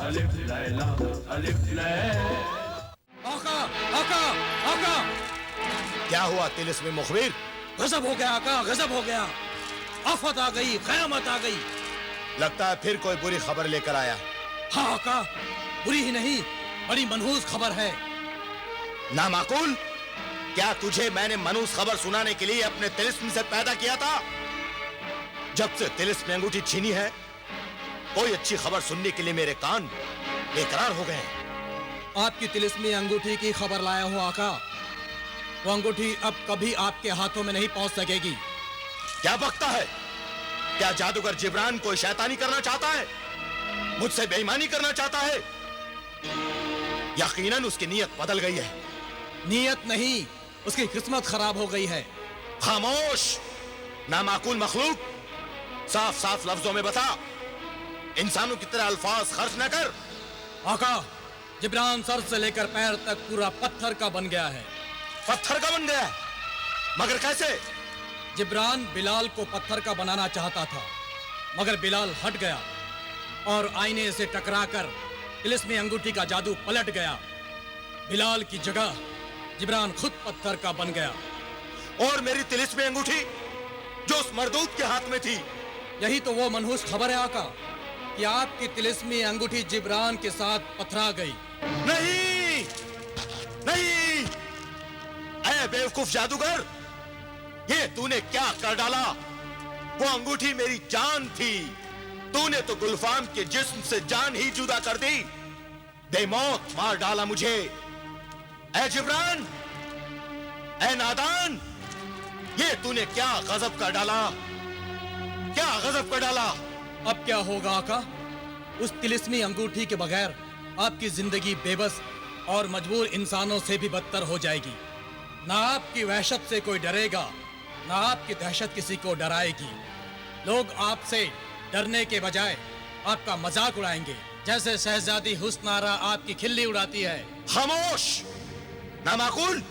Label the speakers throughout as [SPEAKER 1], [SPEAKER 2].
[SPEAKER 1] अलिफ लैला अलिफ लैला।
[SPEAKER 2] आका, आका, आका!
[SPEAKER 3] क्या हुआ तिलिस्मी मुखबिर?
[SPEAKER 2] गजब हो गया आका, गजब हो गया। आफत आ गई, कयामत आ गई।
[SPEAKER 3] लगता है फिर कोई बुरी खबर लेकर आया।
[SPEAKER 2] हाँ आका, बुरी ही नहीं, बड़ी मनहूस खबर है।
[SPEAKER 3] नामाकूल! क्या तुझे मैंने मनहूस खबर सुनाने के लिए अपने तिलिस्म से पैदा किया था? जब से तिलिस्म में अंगूठी छीनी है, कोई अच्छी खबर सुनने के लिए मेरे कान बेकरार हो गए।
[SPEAKER 2] आपकी तिलिस्मी अंगूठी की खबर लाया हूँ आका। वो अंगूठी अब कभी आपके हाथों में नहीं पहुंच सकेगी।
[SPEAKER 3] क्या बकता है? क्या जादूगर जिब्रान कोई शैतानी करना चाहता है? मुझसे बेईमानी करना चाहता है? यकीनन उसकी नीयत बदल गई है।
[SPEAKER 2] नीयत नहीं, उसकी किस्मत खराब हो गई है।
[SPEAKER 3] खामोश नामाकूल मखलूक, साफ साफ लफ्जों में बता। इंसानों की तरह अल्फाज खर्च न कर।
[SPEAKER 2] आका, जिब्रान सर से लेकर पैर तक पूरा पत्थर का बन गया है।
[SPEAKER 3] पत्थर का बन गया है? मगर कैसे?
[SPEAKER 2] जिब्रान बिलाल को पत्थर का बनाना चाहता था, मगर बिलाल हट गया और आईने से टकराकर तिलिस्मी अंगूठी का जादू पलट गया। बिलाल की जगह जिब्रान खुद पत्थर का बन गया।
[SPEAKER 3] और मेरी तिलिस्मी अंगूठी जो उस मरदूत के हाथ में थी?
[SPEAKER 2] यही तो वो मनहूस खबर है आका कि आपकी तिलिस्मी अंगूठी जिब्रान के साथ पथरा गई।
[SPEAKER 3] नहीं, नहीं! ऐ बेवकूफ जादूगर, ये तूने क्या कर डाला? वो अंगूठी मेरी जान थी। तूने तो गुलफाम के जिस्म से जान ही जुदा कर दी। बेमौत मार डाला मुझे। ऐ जिब्रान, ऐ नादान, ये तूने क्या गजब कर डाला? क्या गजब कर डाला?
[SPEAKER 2] अब क्या होगा आका? उस तिलिस्मी अंगूठी के बगैर आपकी जिंदगी बेबस और मजबूर इंसानों से भी बदतर हो जाएगी। ना आपकी वहशत से कोई डरेगा, ना आपकी दहशत किसी को डराएगी। लोग आपसे डरने के बजाय आपका मजाक उड़ाएंगे, जैसे शहजादी हुस्नारा आपकी खिल्ली उड़ाती है।
[SPEAKER 3] खामोश नामाकूल,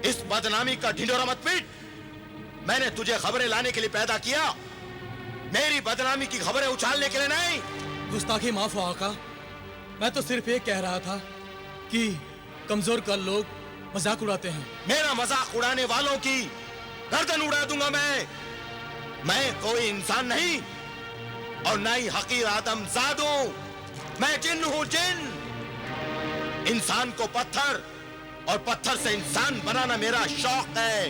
[SPEAKER 3] इस बदनामी का ढिंढोरा मत पीट। मैंने तुझे खबरें लाने के लिए पैदा किया, मेरी बदनामी की खबरें उछालने के लिए नहीं।
[SPEAKER 2] गुस्ताखी माफ हो आका, मैं तो सिर्फ ये कह रहा था कि कमजोर कल लोग मजाक उड़ाते हैं।
[SPEAKER 3] मेरा मजाक उड़ाने वालों की गर्दन उड़ा दूंगा मैं कोई इंसान नहीं और ना ही हकीर आदमजाद हूं। मैं जिन हूं, जिन। इंसान को पत्थर और पत्थर से इंसान बनाना मेरा शौक है।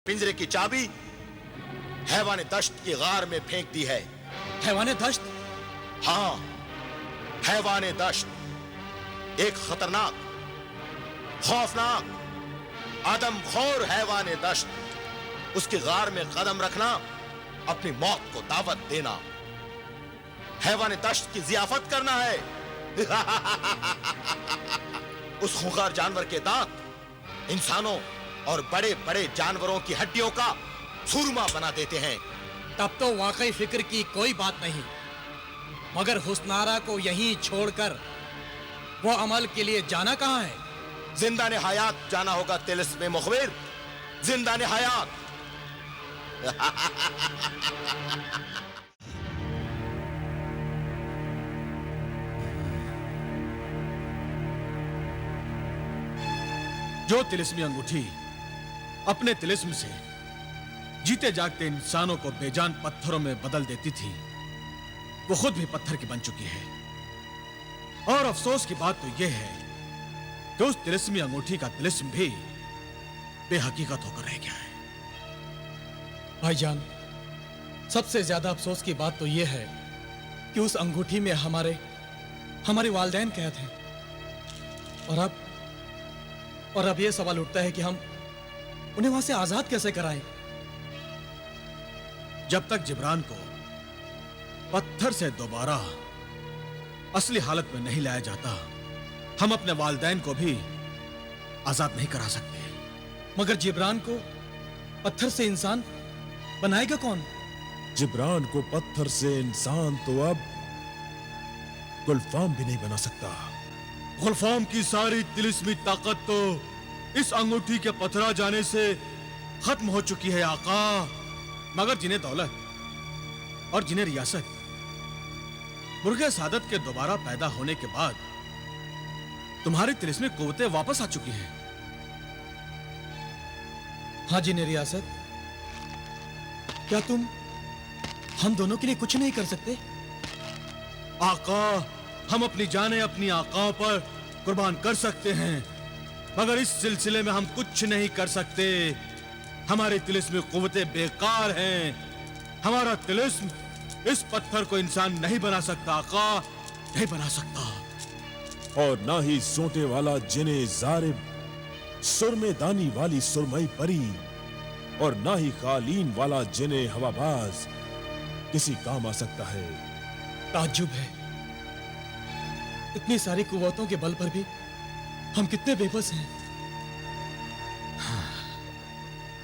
[SPEAKER 3] पिंजरे की चाबी हैवाने दश्त की गार में फेंक दी है।
[SPEAKER 2] हैवाने दश्त?
[SPEAKER 3] हाँ, हैवाने दश्त, एक खतरनाक, खौफनाक, आदमखोर हैवाने दश्त। उसकी गार में कदम रखना अपनी मौत को दावत देना, हैवाने दश्त की जियाफत करना है। उस खूंखार जानवर के दांत इंसानों और बड़े बड़े जानवरों की हड्डियों का चूरमा बना देते हैं।
[SPEAKER 2] तब तो वाकई फिक्र की कोई बात नहीं, मगर हुस्नारा को यहीं छोड़कर वो अमल के लिए जाना कहाँ है?
[SPEAKER 3] जिंदा ने हयात जाना होगा तिलिस्मी मुखबिर, जिंदा ने हयात।
[SPEAKER 4] जो तिलिस्मी अंगूठी अपने तिलिस्म से जीते जागते इंसानों को बेजान पत्थरों में बदल देती थी, वो खुद भी पत्थर की बन चुकी है। और अफसोस की बात तो यह है कि उस तिलिस्मी अंगूठी का तिलिस्म भी बेहकीकत होकर रह गया है।
[SPEAKER 2] भाईजान, सबसे ज्यादा अफसोस की बात तो यह है कि उस अंगूठी में हमारे वालिदैन कैद हैं और अब और अब यह सवाल उठता है कि हम उन्हें वहां से आजाद कैसे कराएं?
[SPEAKER 4] जब तक जिब्रान को पत्थर से दोबारा असली हालत में नहीं लाया जाता, हम अपने वालिदैन को भी आजाद नहीं करा सकते।
[SPEAKER 2] मगर जिब्रान को पत्थर से इंसान बनाएगा कौन?
[SPEAKER 5] जिब्रान को पत्थर से इंसान तो अब गुलफाम भी नहीं बना सकता।
[SPEAKER 4] गुलफाम की सारी तिलिस्मी ताकत तो इस अंगूठी के पथरा जाने से खत्म हो चुकी है आका। मगर जिन्हें दौलत और जिन्हें रियासत मुर्गे सादत के दोबारा पैदा होने के बाद तुम्हारी तिलिस्मी कुव्वतें वापस आ चुकी हैं।
[SPEAKER 2] हाँ जिन्हें रियासत, क्या तुम हम दोनों के लिए कुछ नहीं कर सकते?
[SPEAKER 4] आका, हम अपनी जानें अपनी आकाओं पर कुर्बान कर सकते हैं, मगर इस सिलसिले में हम कुछ नहीं कर सकते। हमारी तिलिस्मी कुव्वतें बेकार हैं। हमारा तिलिस्म इस पत्थर को इंसान नहीं बना सकता आका, नहीं बना सकता।
[SPEAKER 5] और ना ही सोटे वाला जिने जारिब, सुरमे दानी वाली सुरमई परी, और ना ही कालीन वाला जिने हवाबाज किसी काम आ सकता है।
[SPEAKER 2] ताज्जुब है, इतनी सारी कुव्वतों के बल पर भी हम कितने बेबस हैं।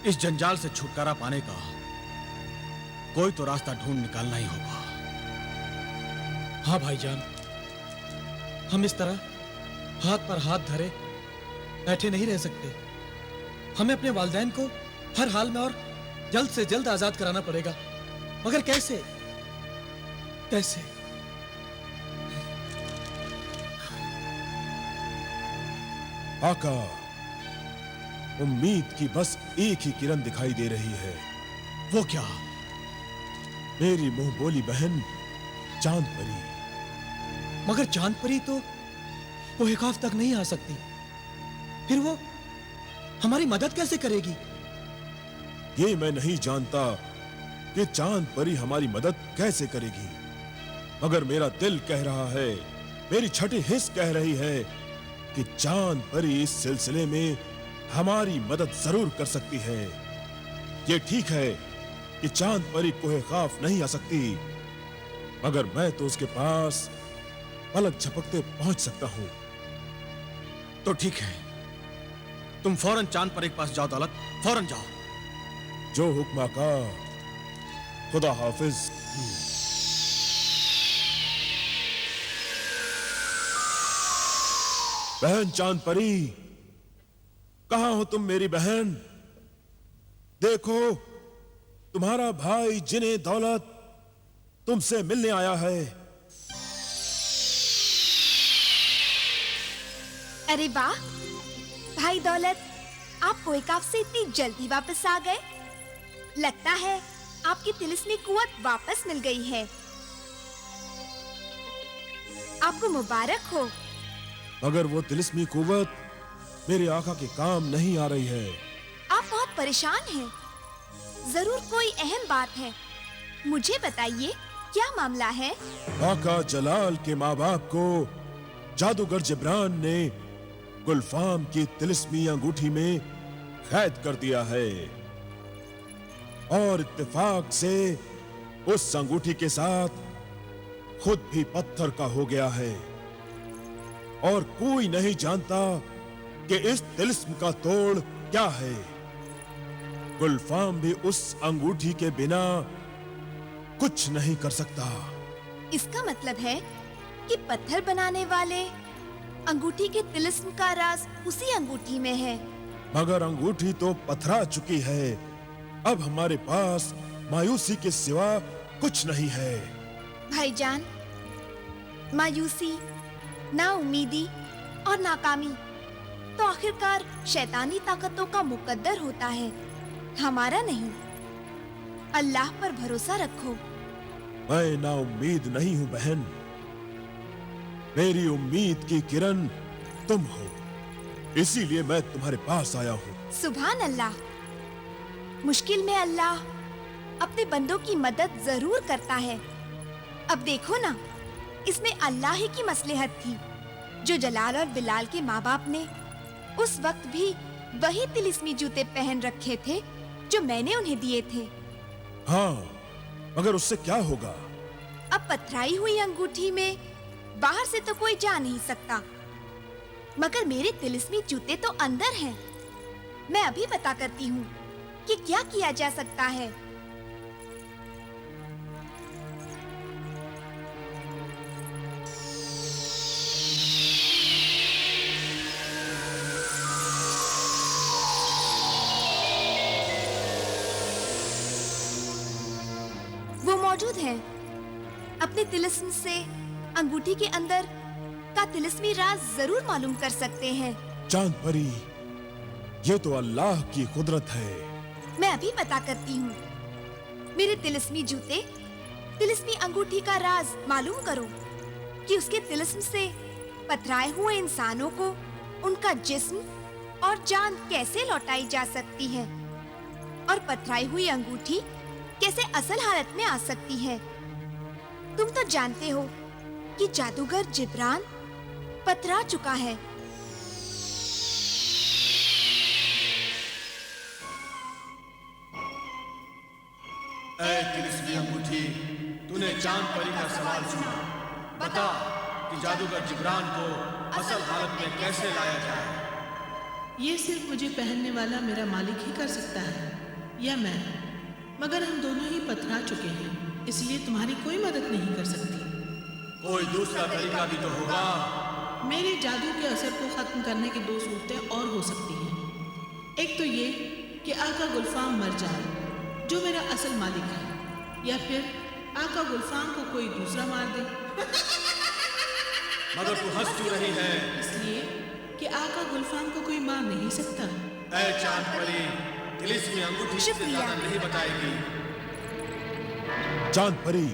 [SPEAKER 4] इस जंजाल से छुटकारा पाने का कोई तो रास्ता ढूंढ निकालना ही होगा।
[SPEAKER 2] हाँ भाईजान, हम इस तरह हाथ पर हाथ धरे बैठे नहीं रह सकते। हमें अपने वालिदैन को हर हाल में और जल्द से जल्द आजाद कराना पड़ेगा। मगर कैसे? कैसे?
[SPEAKER 5] आका, उम्मीद की बस एक ही किरण दिखाई दे रही है।
[SPEAKER 4] वो क्या?
[SPEAKER 5] मेरी मुंह बोली बहन चांद परी।
[SPEAKER 2] मगर चांद परी तो कोहिकाफ तक नहीं आ सकती, फिर वो हमारी मदद कैसे करेगी?
[SPEAKER 5] ये मैं नहीं जानता कि चांद परी हमारी मदद कैसे करेगी, मगर मेरा दिल कह रहा है, मेरी छठी हिस्स कह रही है कि चांद परी इस सिलसिले में हमारी मदद जरूर कर सकती है। ये ठीक है कि चांद परी कोहिकाफ नहीं आ सकती, मगर मैं तो उसके पास पलक झपकते पहुंच सकता हूं।
[SPEAKER 4] तो ठीक है, तुम फौरन चांद परी के पास जाओ दौलत, फौरन जाओ।
[SPEAKER 5] जो हुक्म आका, खुदा हाफिज। बहन चांद परी, कहां हो तुम मेरी बहन? देखो, तुम्हारा भाई जिने दौलत तुमसे मिलने आया है।
[SPEAKER 6] अरे वाह भाई दौलत, आप कोहिकाफ से इतनी जल्दी वापस आ गए। लगता है आपकी तिलिस्मी कुव्वत वापस मिल गई है। आपको मुबारक हो।
[SPEAKER 5] मगर वो तिलिस्मी कुव्वत मेरे आका के काम नहीं आ रही है।
[SPEAKER 6] आप बहुत परेशान हैं। जरूर कोई अहम बात है, मुझे बताइए क्या मामला है?
[SPEAKER 5] आका जलाल के माँ बाप को जादूगर जिब्रान ने गुलफाम की तिलिस्मी अंगूठी में कैद कर दिया है, और इत्तेफाक से उस अंगूठी के साथ खुद भी पत्थर का हो गया है। और कोई नहीं जानता कि इस तिलिस्म का तोड़ क्या है। गुलफाम भी उस अंगूठी के बिना कुछ नहीं कर सकता।
[SPEAKER 6] इसका मतलब है कि पत्थर बनाने वाले अंगूठी के तिलिस्म का राज उसी अंगूठी में है।
[SPEAKER 5] मगर अंगूठी तो पथरा चुकी है। अब हमारे पास मायूसी के सिवा कुछ नहीं है।
[SPEAKER 6] भाईजान, मायूसी, नाउमीदी और नाकामी तो आखिरकार शैतानी ताकतों का मुकद्दर होता है, हमारा नहीं। अल्लाह पर भरोसा रखो।
[SPEAKER 5] मैं नाउम्मीद नहीं हूं बहन, मेरी उम्मीद की किरण तुम हो, इसीलिए मैं तुम्हारे पास आया हूं।
[SPEAKER 6] सुभान अल्लाह। मुश्किल में अल्लाह अपने बंदों की मदद जरूर करता है। अब देखो ना, इसमें अल्लाह ही की मसलहत थी जो जलाल और बिलाल के माँ बाप ने उस वक्त भी वही तिलिस्मी जूते पहन रखे थे जो मैंने उन्हें दिए थे।
[SPEAKER 5] हाँ, मगर उससे क्या होगा?
[SPEAKER 6] अब पथराई हुई अंगूठी में बाहर से तो कोई जा नहीं सकता, मगर मेरे तिलिस्मी जूते तो अंदर हैं। मैं अभी पता करती हूँ कि क्या किया जा सकता है। वो मौजूद हैं। अपने तिलिस्म से अंगूठी के अंदर का तिलिस्मी राज जरूर मालूम कर सकते हैं।
[SPEAKER 5] चांद परी, ये तो अल्लाह की कुदरत है।
[SPEAKER 6] मैं अभी पता करती हूँ। मेरे तिलिस्मी जूते, तिलिस्मी अंगूठी का राज मालूम करो कि उसके तिलिस्म से पथराए हुए इंसानों को उनका जिस्म और जान कैसे लौटाई जा सकती है, और पथराई हुई अंगूठी कैसे असल हालत में आ सकती है। तुम तो जानते हो कि जादूगर जिब्रान पथरा चुका है।
[SPEAKER 4] ऐ तिलिस्मी अंगूठी, तूने चांद परी का सवाल सुना। बता कि जादूगर जिब्रान को असल हालत में कैसे लाया जाए।
[SPEAKER 7] ये सिर्फ मुझे पहनने वाला मेरा मालिक ही कर सकता है, या मैं। मगर हम दोनों ही पथरा चुके हैं, इसलिए तुम्हारी कोई मदद नहीं कर सकती।
[SPEAKER 4] कोई दूसरा तरीका भी तो होगा।
[SPEAKER 7] मेरे जादू के असर को खत्म करने की दो सूरतें और हो सकती हैं। एक तो ये कि आका गुलफाम मर जाए, जो मेरा असल मालिक है, या फिर आका गुलफाम को कोई दूसरा मार दे।
[SPEAKER 4] मगर तू हंस क्यों रही है?
[SPEAKER 7] इसलिए कि आका गुलफाम को कोई मार नहीं सकता।
[SPEAKER 4] ऐ चांद परी, तिलिस्मी अंगूठी से
[SPEAKER 6] शुक्रिया।
[SPEAKER 4] ज्यादा नहीं बताएगी।
[SPEAKER 5] चांद परी,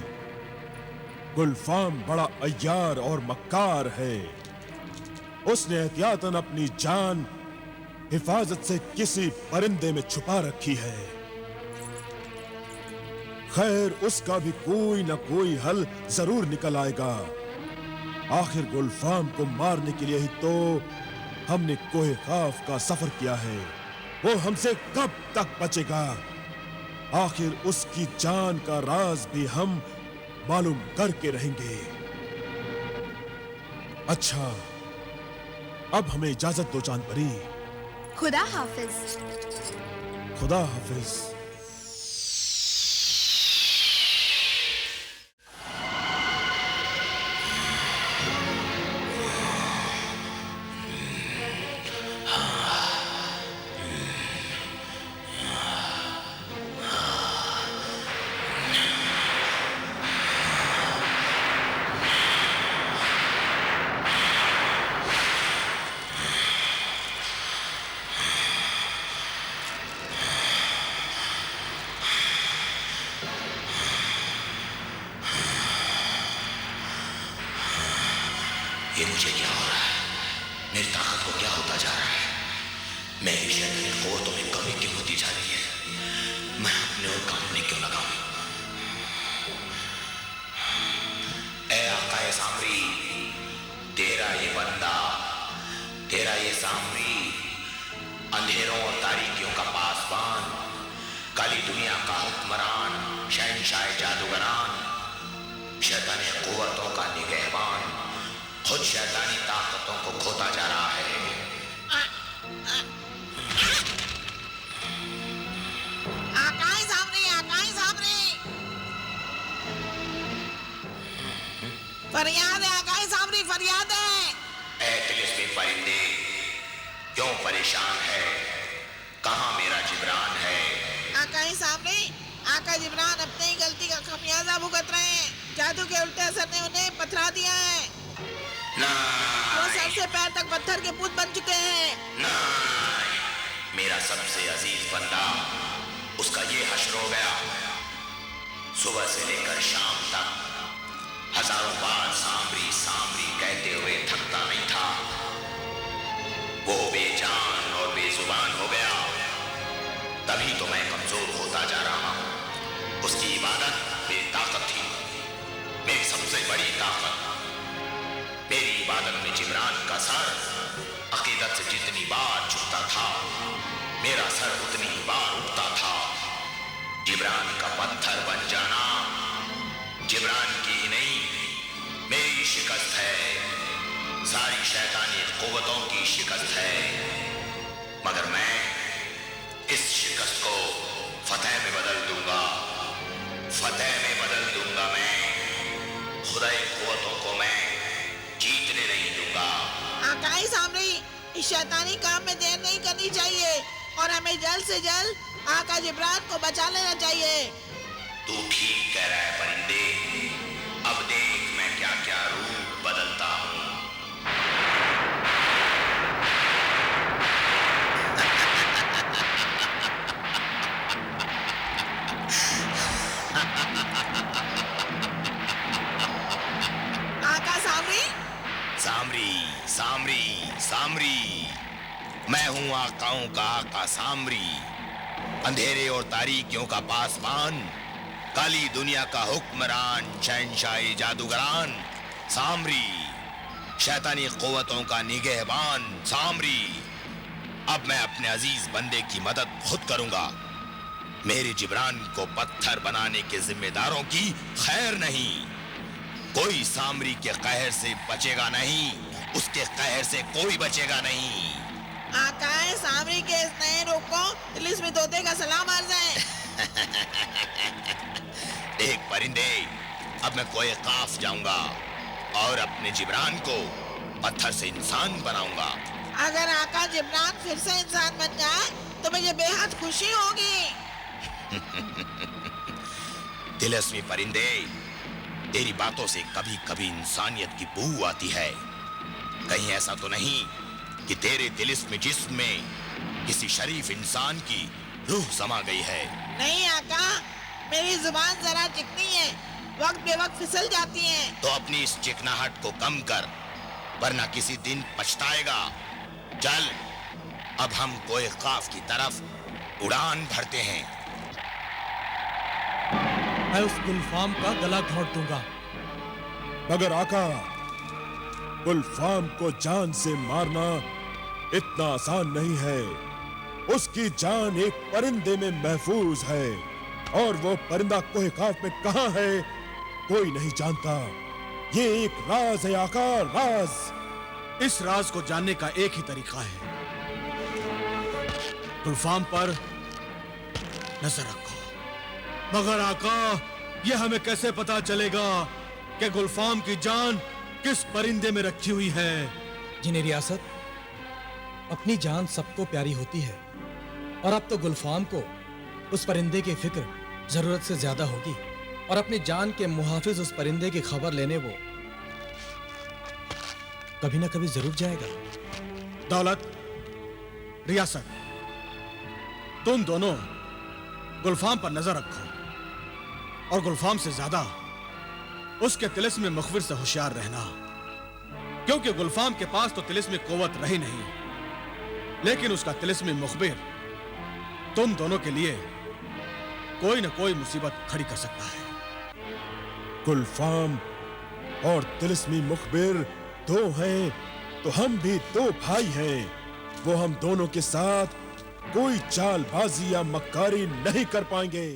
[SPEAKER 5] गुलफाम बड़ा अय्यार और मक्कार है। उसने एहतियातन अपनी जान हिफाजत से किसी परिंदे में छुपा रखी है। खैर, उसका भी कोई न कोई हल जरूर निकल आएगा। आखिर गुलफाम को मारने के लिए ही तो हमने कोहे खाफ का सफर किया है। वो हमसे कब तक बचेगा? आखिर उसकी जान का राज भी हम मालूम करके रहेंगे। अच्छा, अब हमें इजाजत दो चांद परी।
[SPEAKER 6] खुदा हाफिज।
[SPEAKER 5] खुदा हाफिज।
[SPEAKER 3] ये मुझे क्या हो रहा है? मेरी ताकत को क्या होता जा रहा है? मेरी शैतानी क़ुव्वतों में कमी क्यों होती जा रही है? मैं अपने और काम में क्यों लगाऊं? ऐ आकाए सामरी, तेरा ये बंदा, तेरा ये सामरी, अंधेरों और तारीकियों का पासबान, काली दुनिया का हुक्मरान, शहंशाह जादूगरान, शैतानी क़ुव्वतों का निगहबान, खुद शैतानी ताकतों को खोता जा रहा है।
[SPEAKER 8] आकाई सामने, आकाई सामने। फरियाद है आकाई सामने, फरियाद है।
[SPEAKER 3] ऐ तिलिस्मी परिंदे, क्यों परेशान है? कहाँ मेरा जिब्रान है?
[SPEAKER 8] आकाई सामने, आका जिब्रान अपनी ही गलती का खमियाजा भुगत रहे हैं। जादू के उल्टे असर ने उन्हें पथरा दिया है। वो सर से पैर तक पत्थर के पुत बन चुके हैं।
[SPEAKER 3] मेरा सबसे अजीज बंदा, उसका ये हश्र हो गया। सुबह से लेकर शाम तक हजारों बार सामरी सामरी कहते हुए थकता नहीं था। वो बेजान और बेजुबान हो गया। तभी तो मैं कमजोर होता जा रहा हूं। उसकी इबादत मेरी ताकत थी, मेरी सबसे बड़ी ताकत। मेरी इबादत में जिब्रान का सर अकीदत से जितनी बार झुकता था, मेरा सर उतनी ही बार उठता था। जिब्रान का पत्थर बन जाना जिब्रान की ही नहीं, मेरी शिकस्त है, सारी शैतानी कुव्वतों की शिकस्त है। मगर मैं इस शिकस्त को फतेह में बदल दूंगा, फतेह में बदल दूंगा। मैं खुदाई कुव्वतों को मैं जीतने नहीं दूंगा।
[SPEAKER 8] आकाई सामरी, इस शैतानी काम में देर नहीं करनी चाहिए और हमें जल्द से जल्द आका जिब्रान को बचा लेना चाहिए।
[SPEAKER 3] तू ठीक कह रहा है परिंदे, अब देख मैं क्या क्या रूप बदलता हूँ।
[SPEAKER 8] आका सामरी,
[SPEAKER 3] सामरी सामरी सामरी, मैं हूँ आकाओं का आका सामरी, अंधेरे और तारीकियों का पासबान, काली दुनिया का हुक्मरान, शहंशाही जादूगरान सामरी, शैतानी कुव्वतों का निगहबान सामरी। अब मैं अपने अजीज बंदे की मदद खुद करूंगा। मेरे जिब्रान को पत्थर बनाने के जिम्मेदारों की खैर नहीं। कोई सामरी के कहर से बचेगा नहीं, उसके कहर से कोई बचेगा नहीं।
[SPEAKER 8] आकाए सामरी के इस नए रूप को तिलिस्मी तोते का सलाम अर्ज है।
[SPEAKER 3] एक परिंदे, अब मैं कोई काफ जाऊंगा और अपने जिब्रान को पत्थर से इंसान बनाऊंगा।
[SPEAKER 8] अगर आका जिब्रान फिर से इंसान बन जाए तो मुझे बेहद खुशी होगी।
[SPEAKER 3] तिलिस्मी परिंदे, तेरी बातों से कभी कभी इंसानियत की बू आती है। कहीं ऐसा तो नहीं कि तेरे तिलिस्मी जिस्म में किसी शरीफ इंसान की रूह समा गई है?
[SPEAKER 8] नहीं आका, मेरी जुबान जरा चिकनी है, वक्त बेवक्त फिसल जाती है।
[SPEAKER 3] तो अपनी इस चिकनाहट को कम कर, वरना किसी दिन पछताएगा। चल, अब हम कोई काफ की तरफ उड़ान भरते हैं।
[SPEAKER 2] मैं उस गुलफाम का गला घोंट दूंगा।
[SPEAKER 5] मगर आका, गुलफाम को जान से मारना इतना आसान नहीं है। उसकी जान एक परिंदे में महफूज है और वो परिंदा कोहे काफ में कहां है कोई नहीं जानता। ये एक राज है आका, राज।
[SPEAKER 4] इस राज को जानने का एक ही तरीका है, गुलफाम पर नजर रखो। मगर आका, यह हमें कैसे पता चलेगा कि गुलफाम की जान किस परिंदे में रखी हुई है?
[SPEAKER 2] जिन्हें रियासत, अपनी जान सबको प्यारी होती है और अब तो गुलफाम को उस परिंदे की फिक्र जरूरत से ज्यादा होगी और अपनी जान के मुहाफिज उस परिंदे की खबर लेने वो कभी ना कभी जरूर जाएगा।
[SPEAKER 4] दौलत, रियासत, तुम दोनों गुलफाम पर नजर रखो और गुलफाम से ज्यादा उसके तिलिस्मी मुखबिर से होशियार रहना, क्योंकि गुलफाम के पास तो तिलिस्मी कुव्वत रही नहीं, लेकिन उसका तिलिस्मी मुखबिर तुम दोनों के लिए कोई न कोई मुसीबत खड़ी कर सकता है।
[SPEAKER 5] गुलफाम और तिलिस्मी मुखबिर दो हैं तो हम भी दो भाई हैं। वो हम दोनों के साथ कोई चालबाजी या मक्कारी नहीं कर पाएंगे।